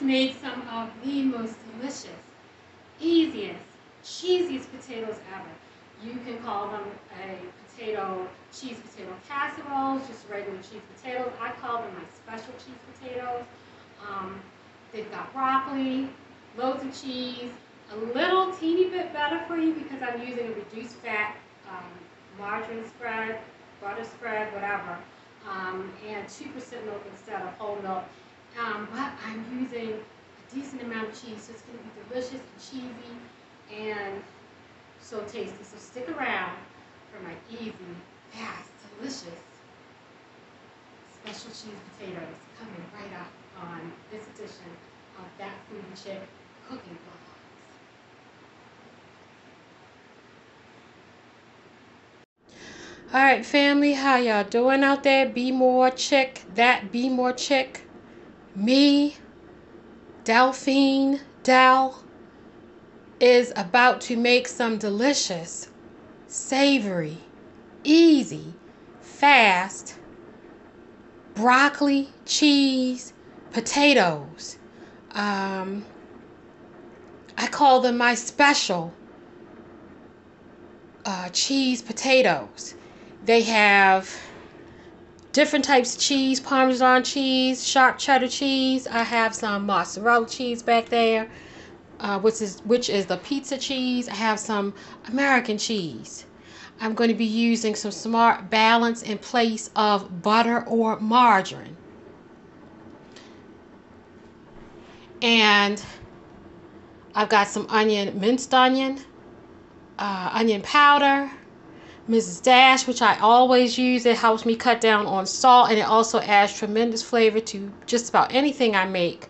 made some of the most delicious, easiest, cheesiest potatoes ever. You can call them a cheese potato casserole, just regular cheese potatoes. I call them my special cheese potatoes. They've got broccoli, loads of cheese, a little teeny bit better for you because I'm using a reduced fat margarine spread, butter spread, whatever, and 2% milk instead of whole milk. But I'm using a decent amount of cheese, so it's going to be delicious and cheesy and so tasty. So stick around for my easy, fast, delicious special cheese potatoes coming right up on this edition of That Foodie Chick Cooking Vlogs. Alright family, how y'all doing out there? Be more chick, that be more chick. Me, Delphine, Del, is about to make some delicious, savory, easy, fast broccoli, cheese, potatoes. I call them my special cheese potatoes. They have different types of cheese, Parmesan cheese, sharp cheddar cheese. I have some mozzarella cheese back there, which is the pizza cheese. I have some American cheese. I'm going to be using some smart balance in place of butter or margarine. And I've got some minced onion, onion powder, Mrs. Dash, which I always use. It helps me cut down on salt, and it also adds tremendous flavor to just about anything I make.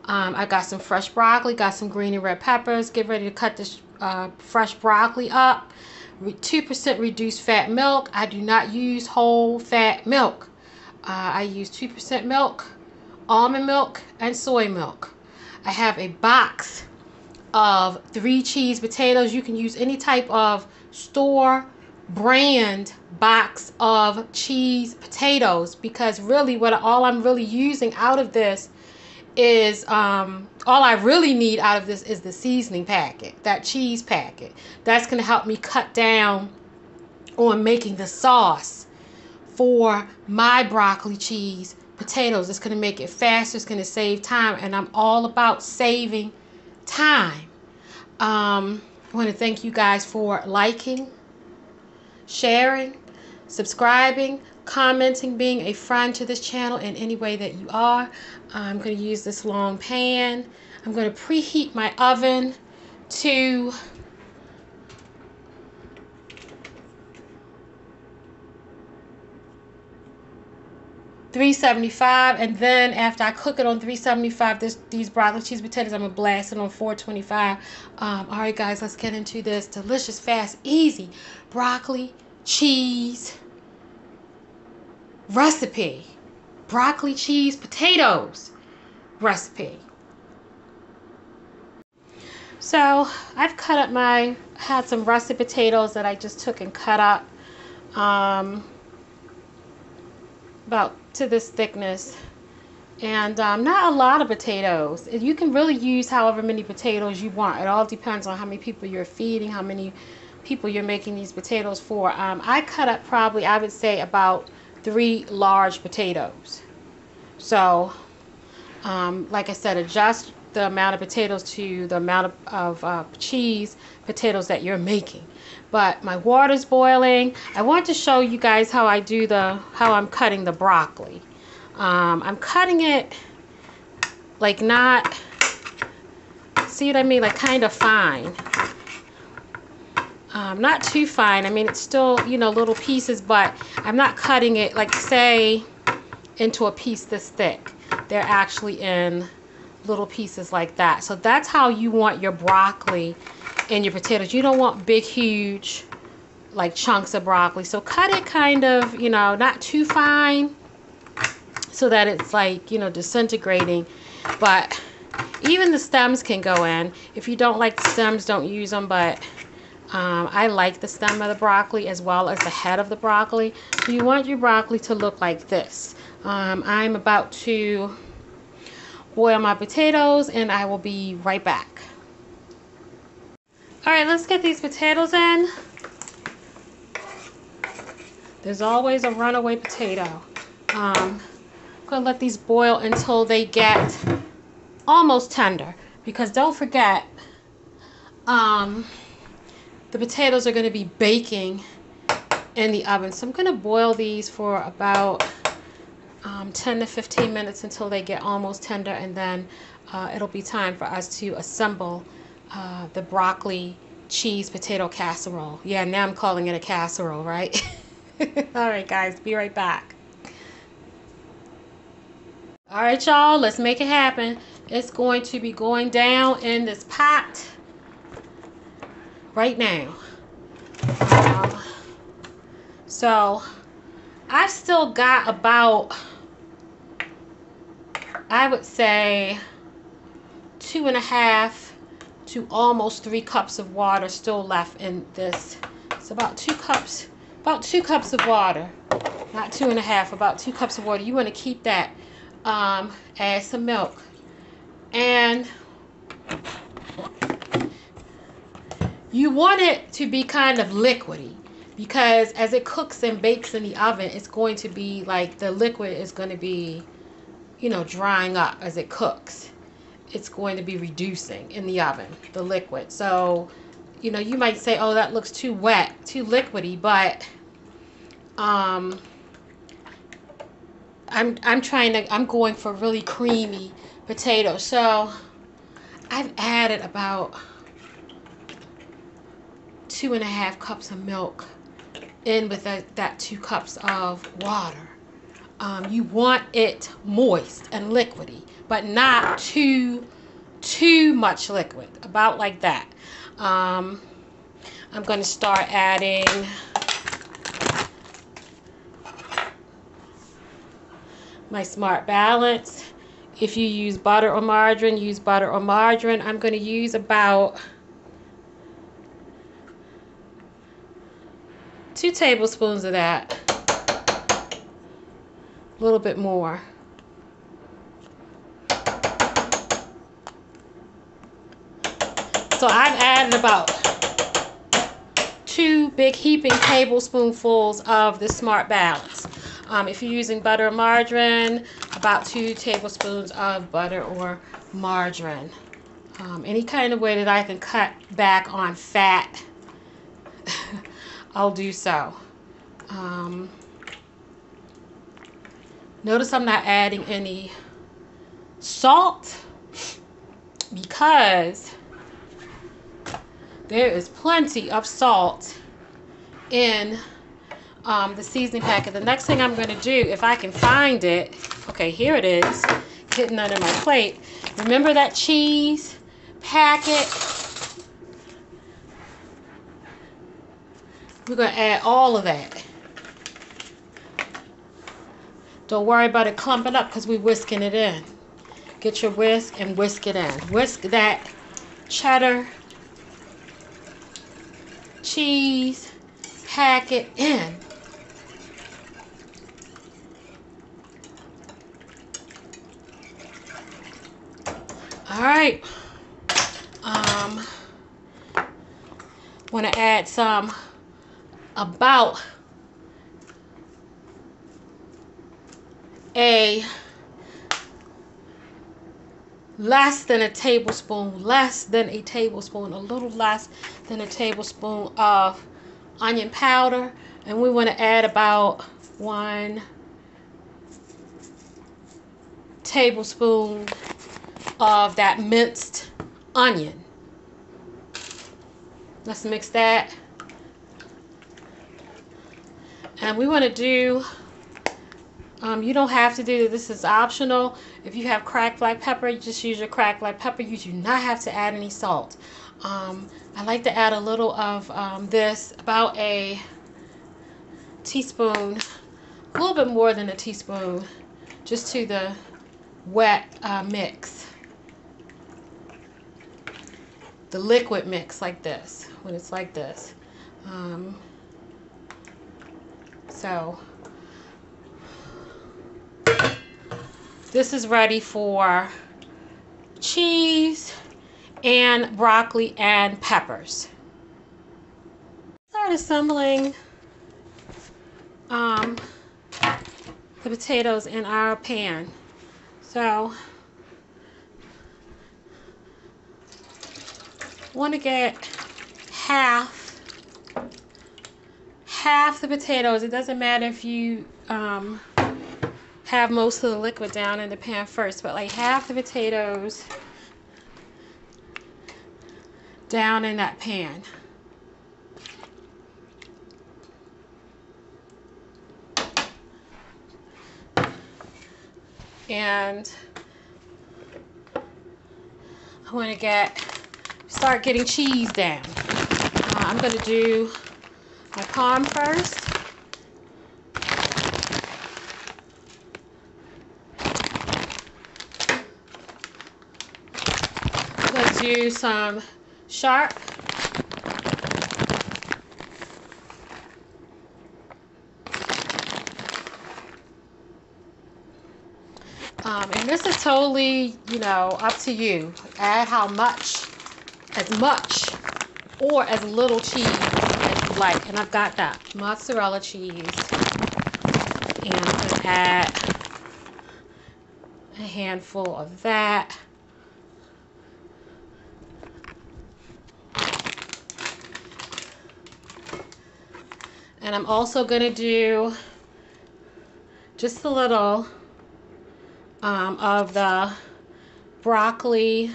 I got some fresh broccoli, got some green and red peppers. Get ready to cut this fresh broccoli up. 2% reduced fat milk. I do not use whole fat milk. I use 2% milk, almond milk, and soy milk. I have a box of 3 cheese potatoes. You can use any type of store brand box of cheese potatoes, because really all I'm really using out of this is all I really need out of this is the seasoning packet, that cheese packet. That's going to help me cut down on making the sauce for my broccoli cheese potatoes. It's going to make it faster. It's going to save time, and I'm all about saving time. I want to thank you guys for liking, sharing, subscribing, commenting, being a friend to this channel in any way that you are. I'm going to use this long pan. I'm going to preheat my oven to 375, and then after I cook it on 375, these broccoli cheese potatoes, I'm going to blast it on 425. Alright guys, let's get into this delicious, fast, easy broccoli cheese recipe. Broccoli cheese potatoes recipe. So I've had some russet potatoes that I just took and cut up about to this thickness, and not a lot of potatoes. You can really use however many potatoes you want. It all depends on how many people you're feeding, how many people you're making these potatoes for. I cut up probably, I would say, about 3 large potatoes. So like I said, adjust the amount of potatoes to the amount of cheese potatoes that you're making. But my water's boiling. I want to show you guys how I'm cutting the broccoli. I'm cutting it like not, see what I mean, like kind of fine. Not too fine. I mean, it's still, you know, little pieces, but I'm not cutting it like, say, into a piece this thick. They're actually in little pieces like that. So that's how you want your broccoli and your potatoes. You don't want big, huge, like chunks of broccoli. So cut it kind of, you know, not too fine so that it's like, you know, disintegrating. But even the stems can go in. If you don't like the stems, don't use them. But I like the stem of the broccoli as well as the head of the broccoli. So you want your broccoli to look like this. I'm about to boil my potatoes, and I will be right back. All right, let's get these potatoes in. There's always a runaway potato. I'm going to let these boil until they get almost tender, because don't forget, the potatoes are going to be baking in the oven. So I'm going to boil these for about 10 to 15 minutes until they get almost tender, and then it'll be time for us to assemble the broccoli cheese potato casserole. Yeah, now I'm calling it a casserole, right? All right, guys, be right back. All right, y'all, let's make it happen. It's going to be going down in this pot right now. So I've still got about, I would say, 2.5 to almost 3 cups of water still left in this. It's about 2 cups of water, not 2.5, about 2 cups of water. You want to keep that. Add some milk, and you want it to be kind of liquidy, because as it cooks and bakes in the oven, it's going to be like the liquid is going to be, you know, drying up as it cooks. It's going to be reducing in the oven, the liquid. So, you know, you might say, oh, that looks too wet, too liquidy, but I'm going for really creamy potatoes. So I've added about 2.5 cups of milk in with that 2 cups of water. You want it moist and liquidy, but not too much liquid, about like that. I'm going to start adding my Smart Balance. If you use butter or margarine, use butter or margarine. I'm going to use about 2 tablespoons of that. A little bit more. So I've added about 2 big heaping tablespoonfuls of the Smart Balance. If you're using butter or margarine, about 2 tablespoons of butter or margarine. Any kind of way that I can cut back on fat, I'll do so. Notice I'm not adding any salt, because there is plenty of salt in the seasoning packet. The next thing I'm going to do, if I can find it, okay, here it is, hidden under my plate. Remember that cheese packet? We're going to add all of that. Don't worry about it clumping up, because we're whisking it in. Get your whisk and whisk it in. Whisk that cheddar cheese packet in. All right. Want to add some, about less than a tablespoon, a little less than a tablespoon of onion powder. And we want to add about 1 tablespoon of that minced onion. Let's mix that. And we want to do, you don't have to do this, is optional. If you have cracked black pepper, you just use your cracked black pepper. You do not have to add any salt. I like to add a little of this, about a teaspoon, a little bit more than a teaspoon, just to the wet mix. The liquid mix, like this, when it's like this. So this is ready for cheese, and broccoli and peppers. Start assembling the potatoes in our pan. So want to get half the potatoes. It doesn't matter if you have most of the liquid down in the pan first, but like half the potatoes down in that pan. And I want to start getting cheese down. I'm going to do my parm first. I'm going to do some sharp. And this is totally, up to you. Add as much or as little cheese as you like. And I've got that mozzarella cheese. And I'm going to add a handful of that. And I'm also going to do just a little of the broccoli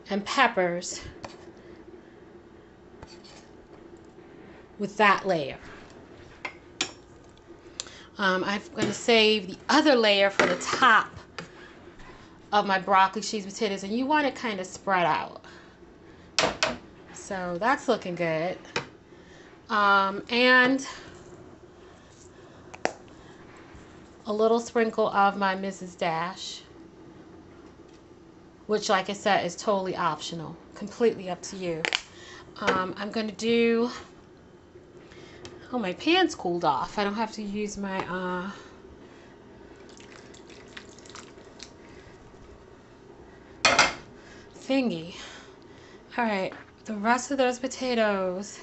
and peppers with that layer. I'm going to save the other layer for the top of my broccoli, cheese, potatoes, and you want it kind of spread out. So that's looking good. And a little sprinkle of my Mrs. Dash, which, like I said, is totally optional, completely up to you. I'm going to do, oh, my pan's cooled off. I don't have to use my thingy. All right, the rest of those potatoes,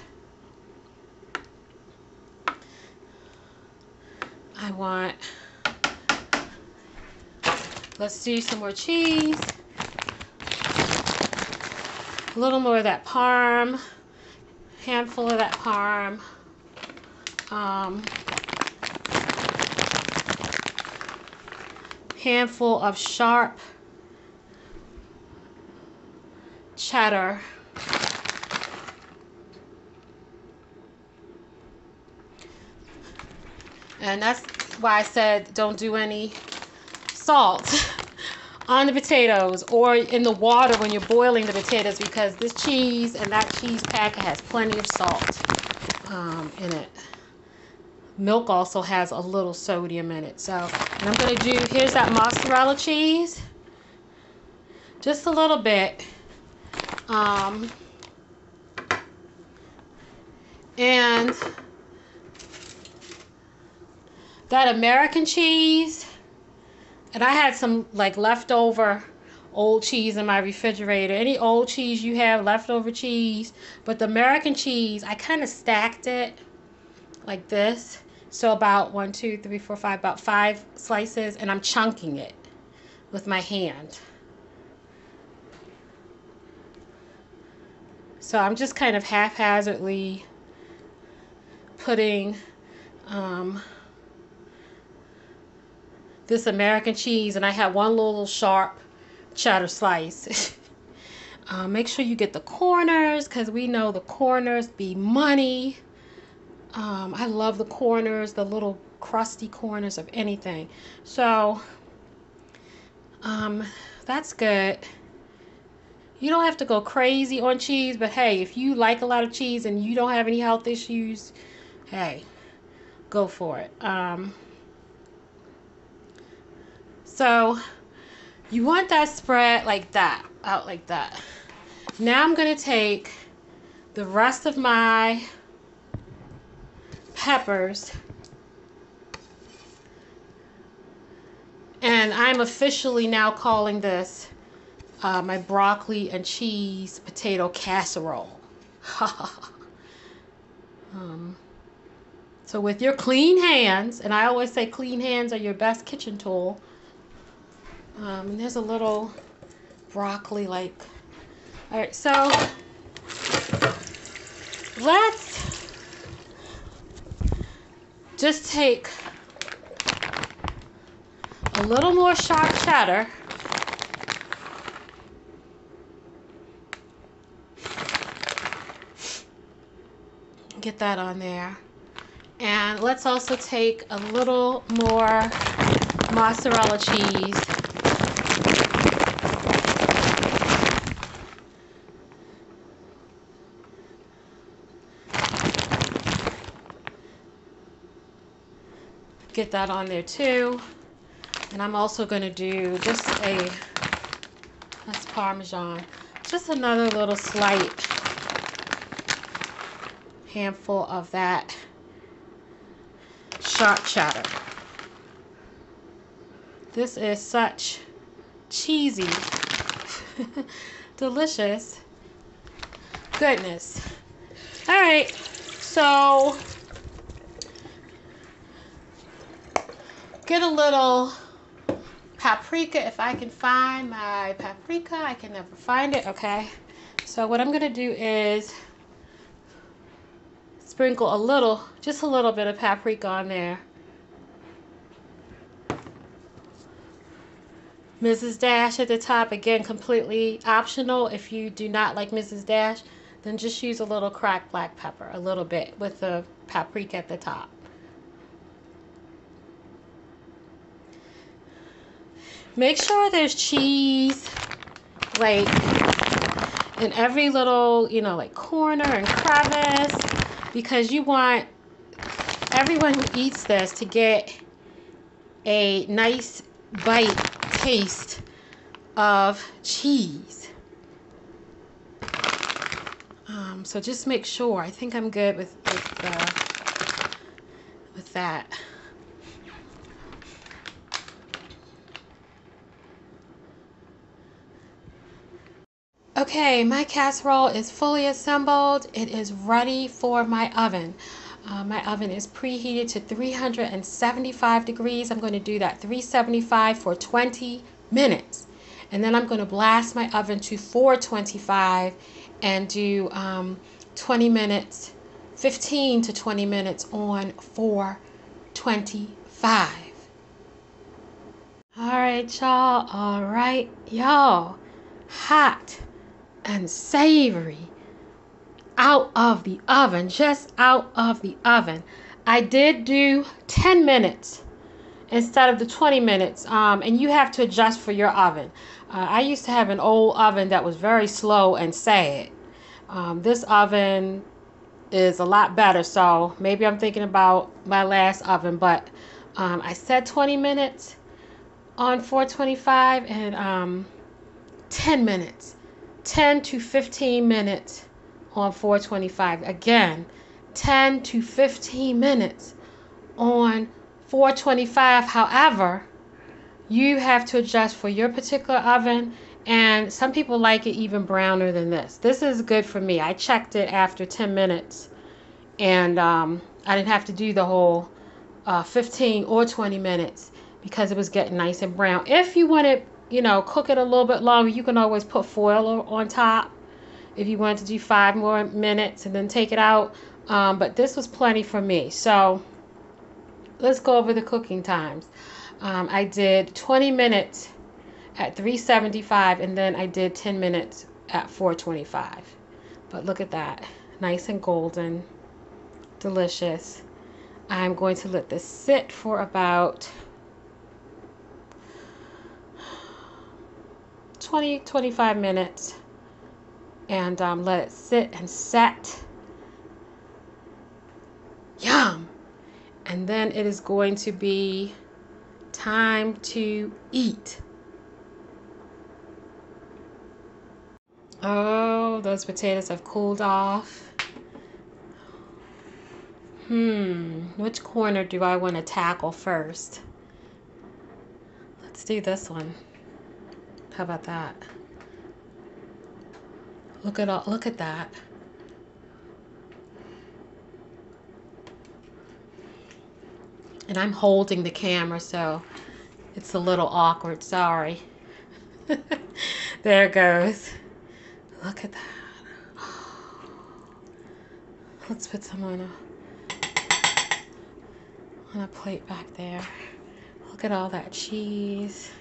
let's do some more cheese, a little more of that parm, handful of that parm, handful of sharp cheddar, and that's why I said don't do any salt on the potatoes or in the water when you're boiling the potatoes, because this cheese and that cheese packet has plenty of salt in it. Milk also has a little sodium in it. So, and I'm going to do, here's that mozzarella cheese, just a little bit, and that American cheese. And I had some like leftover old cheese in my refrigerator. Any old cheese you have, leftover cheese. But the American cheese, I kind of stacked it like this. So about 1, 2, 3, 4, 5, about 5 slices. And I'm chunking it with my hand. So I'm just kind of haphazardly putting this American cheese, and I have one little sharp cheddar slice. Make sure you get the corners, because we know the corners be money. I love the corners, the little crusty corners of anything. So that's good. You don't have to go crazy on cheese, but hey, if you like a lot of cheese and you don't have any health issues, hey, go for it. So you want that spread like that, out like that. Now I'm going to take the rest of my peppers and And I'm officially now calling this my broccoli and cheese potato casserole. So with your clean hands, and I always say clean hands are your best kitchen tool. And there's a little broccoli like. All right, so let's just take a little more sharp cheddar. Get that on there. And let's also take a little more mozzarella cheese. Get that on there too. And I'm also going to do just that's Parmesan, just another little slight handful of that sharp cheddar. This is such cheesy, delicious goodness. All right, so get a little paprika. If I can find my paprika, I can never find it. Okay, so what I'm going to do is sprinkle a little, just a little bit of paprika on there. Mrs. Dash at the top, again, completely optional. If you do not like Mrs. Dash, then just use a little cracked black pepper, a little bit, with the paprika at the top. Make sure there's cheese, like, in every little, you know, like corner and crevice, because you want everyone who eats this to get a nice bite taste of cheese. So just make sure. I think I'm good with that. Okay, my casserole is fully assembled. It is ready for my oven. My oven is preheated to 375 degrees. I'm going to do that 375 for 20 minutes. And then I'm going to blast my oven to 425 and do 20 minutes, 15 to 20 minutes on 425. All right, y'all. All right, y'all. Hot and savory. Out of the oven, just out of the oven. I did do 10 minutes instead of the 20 minutes, and you have to adjust for your oven. I used to have an old oven that was very slow and sad. This oven is a lot better, so maybe I'm thinking about my last oven, but I said 20 minutes on 425 and 10 minutes, 10 to 15 minutes on 425. Again, 10 to 15 minutes on 425. However, you have to adjust for your particular oven, and some people like it even browner than this. This is good for me. I checked it after 10 minutes, and I didn't have to do the whole 15 or 20 minutes because it was getting nice and brown. If you want to, you know, cook it a little bit longer, you can always put foil on top if you want to do 5 more minutes and then take it out. But this was plenty for me. So let's go over the cooking times. I did 20 minutes at 375, and then I did 10 minutes at 425. But look at that. Nice and golden. Delicious. I'm going to let this sit for about 20-25 minutes and let it sit and set. Yum! And then it is going to be time to eat. Oh, those potatoes have cooled off. Which corner do I want to tackle first? Let's Let's do this one. How about that? Look at that. And I'm holding the camera, so it's a little awkward. Sorry. There it goes. Look at that. Let's put some on a plate back there. Look at all that cheese.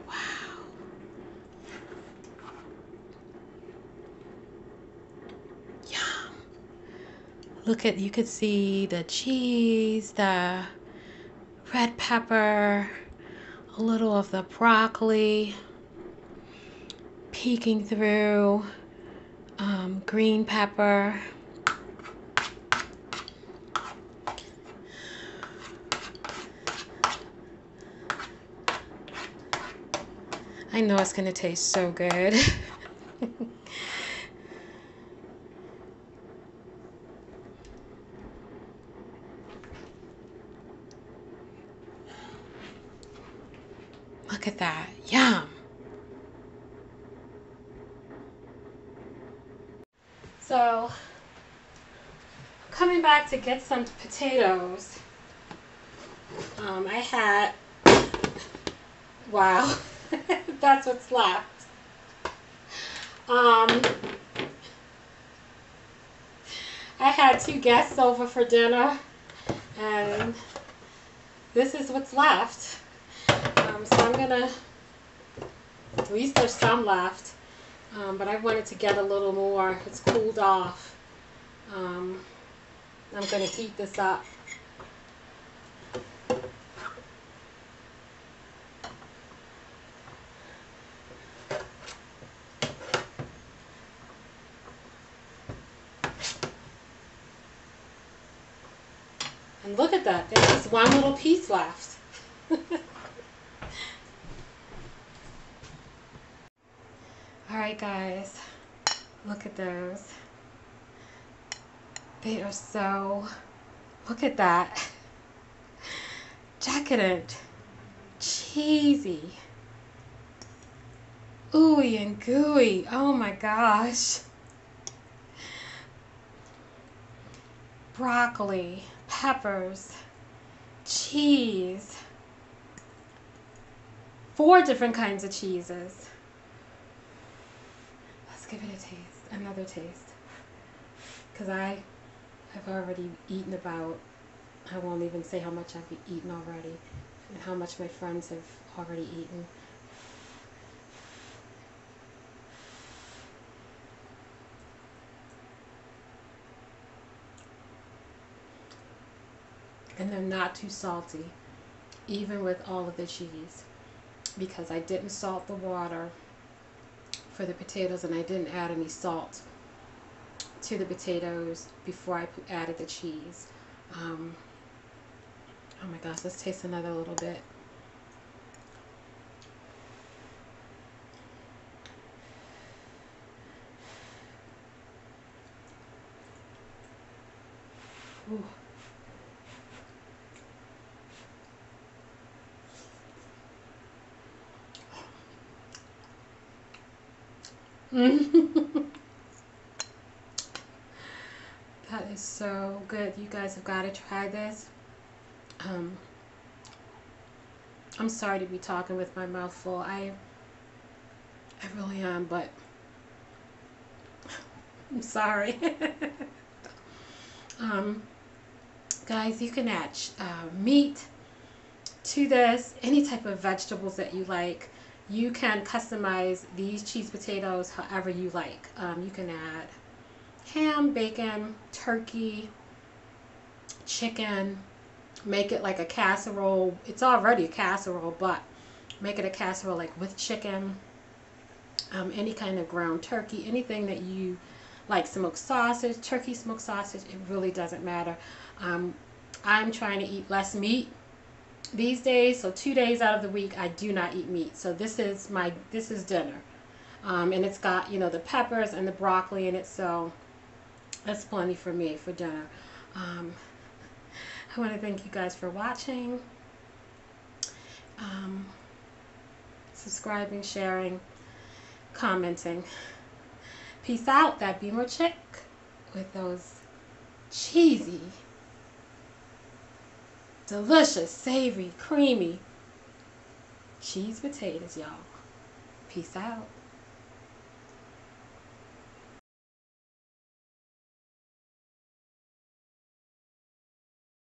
Wow. Yum. Look at, you could see the cheese, the red pepper, a little of the broccoli peeking through, green pepper. I know it's going to taste so good. Look at that. Yum. So, coming back to get some potatoes, I had, wow, that's what's left. I had 2 guests over for dinner, and this is what's left. So I'm gonna, at least there's some left, but I wanted to get a little more. It's cooled off. I'm gonna heat this up. And look at that, there's just one little piece left. Alright guys, look at those. They are so, look at that. Decadent, cheesy, ooey and gooey. Oh my gosh. Broccoli, peppers, cheese, 4 different kinds of cheeses. Let's give it a taste, another taste. Because I have already eaten about, I won't even say how much I've eaten already and how much my friends have already eaten. And they're not too salty, even with all of the cheese, because I didn't salt the water for the potatoes and I didn't add any salt to the potatoes before I added the cheese. Oh my gosh, let's taste another little bit. Ooh. That is so good. You guys have got to try this. I'm sorry to be talking with my mouth full. I really am, but I'm sorry. Guys, you can add meat to this, any type of vegetables that you like. You can customize these cheese potatoes however you like. You can add ham, bacon, turkey, chicken. Make it like a casserole. It's already a casserole, but make it a casserole like with chicken, any kind of ground turkey, anything that you like, smoked sausage, turkey smoked sausage, it really doesn't matter. I'm trying to eat less meat these days, so 2 days out of the week I do not eat meat. So this is dinner, and it's got, you know, the peppers and the broccoli in it, so that's plenty for me for dinner. I want to thank you guys for watching. subscribing, sharing, commenting. Peace out. That Beamer chick with those cheesy, delicious, savory, creamy cheese potatoes, y'all. Peace out.